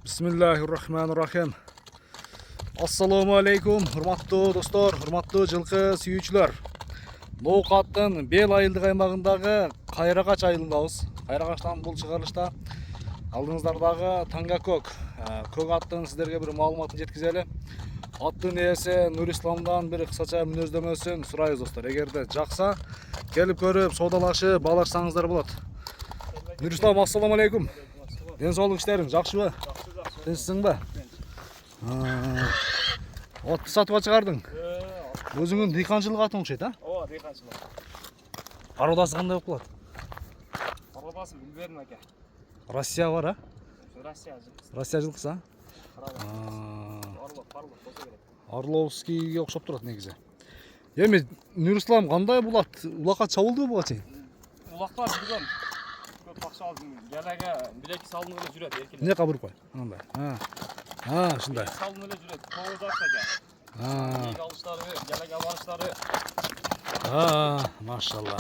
Bismillahirrahmanirrahim. Assalomu alaykum, hurmatli dostlar, hurmatli жылқы сүйүүчүлөр. Ноокаттын Бел айылдык аймагындагы Кайрagaч айылындабыз. Кайрагачтан бул чыгарылышта алдыңыздардагы Танга көк аттын сиздерге бир маалыматын жеткизели. Аттын ээси Нурисламдан бир кысача мүнөздөмөсүн сурайбыз достор. Эгерде жакса, келип көрүп, соодалашып, баалашсаңыздар болот. Нурислам, ассаламу алейкум. Ден соолук иштериң жакшыбы? Тынчсың ба? Отты сатып чыгардың. Өзүңүн дыйканчылык атың окшойт, а? Ооба, дыйканчылык. Пародасы кандай болуп калат? Пародасы билбедим аке. Россия бар, а? Россия жылкысы, а? Орловскийге окшоп турат негизи. Эми Нурислам кандай булат? Улакка чабылдыбы буга чейин? Улакка жүргөн. Көп акча алдым. Жалага билеки салынып эле жүрөт эркин. Не кабырып кой? Андай. Ушундай. Салынып эле жүрөт. Тоғыз акча экен. Ник алыштары, жалага барыштары. Машалла.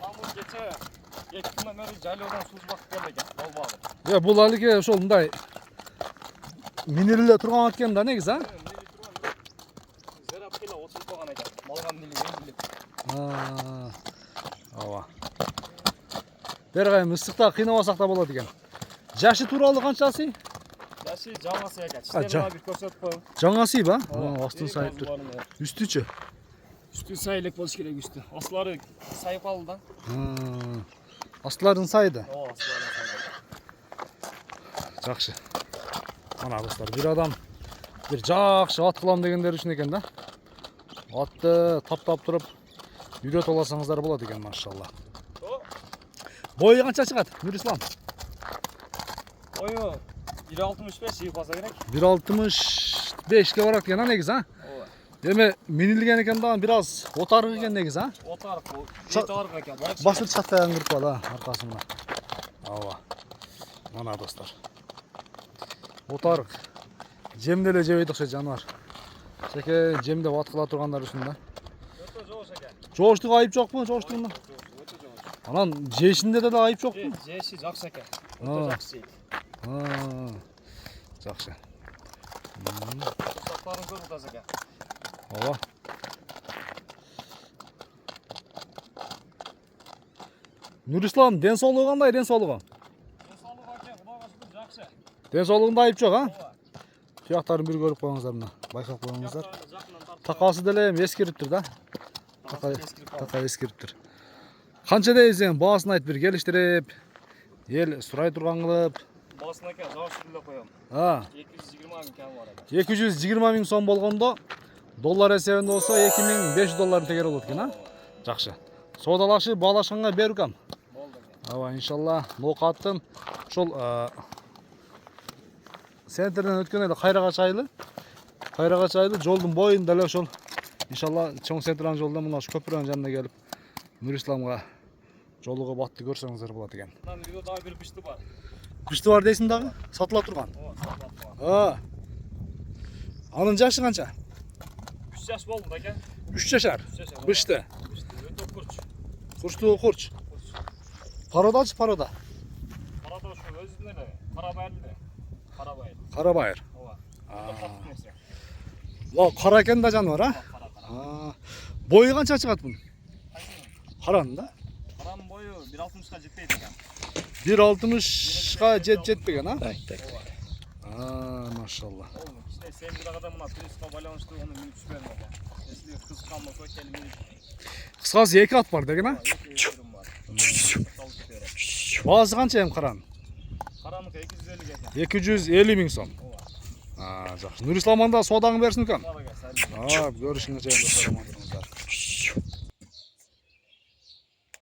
Мамур кече 2 күнөн бери жайлоодан суу багып келди экен. Болбагы. Бул алиге ошол мындай минириле турган экен да негизи, а? Зерап келе отуруп калган экен. Малган билип. Ооба. Бергайым ысыкта кыйнабасак да болот экен. Жашы тууралуу канчасы? Жашы жаңасы экен. Чистемина бир көрсөтүп коюң. Жаңасы ба? Астын сайыптыр. Үстүчү? Үстү сайылык болуш керек үстү. Аслары сайып алды да. Асларын сайды. Ооба, асларын сайды. Жакшы. Мына достор, бир адам бир жакшы ат кылам дегендер үчүн экен да. Атты таптап туруп үйрөтүп алсаңыздар болот экен, машалла. Бою канча чыгат, Нурислам? Бою 1.65 ийип баса керек. 1.65ке барат экен, негизи, а? Ооба. Эми минилген экен да, бир аз отарык экен негизи, а? Отарык бул. Отарык экен. Басып чаттаган кырып калды, аркасына. Ооба. Мына достор. Отарык. Жемде эле жебейт окшойт жаныбар. Шеке жемдеп ат кыла тургандар үчүн да. Өтө жоош экен. Жооштук айып жокпу, жооштугунда? Өтө жоош. Анан жешинде да айып жокпу? Жеши жакшы экен. Өтө жакшы жейт. Жакшы. Сактарын көрүп таза экен. Ооба. Нурислам, ден соолугу кандай, ден соолугу? Ден соолугу экен, Кудайга шүкүр жакшы. Ден соолугунда айып жок, а? Ооба. Туяктарын бир көрүп коюңуздар мына. Байкап коюңуздар. Такасы деле эскириптир да. Така эскириптир. Канча дейсиң, баасын айт, бир келиштирип, эл сурай турган кылып. Баасын экен, жабыштырып эле коём. 220 миң кем бар экен. 220 миң сом болгондо, доллар эсебинде болсо 2500 доллар тегер болот экен, а? Жакшы. Соодалашып, баалашканга беркам. Болду экен. Ооба, иншалла, ноокаттын ошол центрден өткөн эле Кайрagaч айылы. Кайрagaч айылы жолдун боюнда эле ошол иншалла чоң центрдин жолдон мына ушу көпүрөнүн жанына келип Нурисламга жолугуп атты көрсөңүздөр болот экен. Анан бир дагы бир бышты бар. Бышты бар дейсиң дагы? Сатыла турган. Ооба, сатылат турган. Анын жашы канча? 3 жаш болду да экен. 3 жашар. Бышты. Өтө курч. Курчтуу курч. Пародачы парода. Парада ошол өзүнүн эле Карабайыр эле. Карабайыр. Ооба. Ва, кара экен да жаныбар, а? Бою канча чыгат бунун? Каранын да? Каранын бою 1.60га жетпейт экен. 1.60га жетпеген, а? Так. Машалла. Кичине сен бир адам мына туристка байланыштуу ону минип түшпөдүм экен. Если кызыккан болсо келип минип. Кыскасы 2 ат бар деген, а? Баасы канча эми каранын? Караныкы 250 экен. 250 миң сом. Жакшы. Нурисламанда соодаңы берсин экен. Ооба, Көрүшүңүздөр.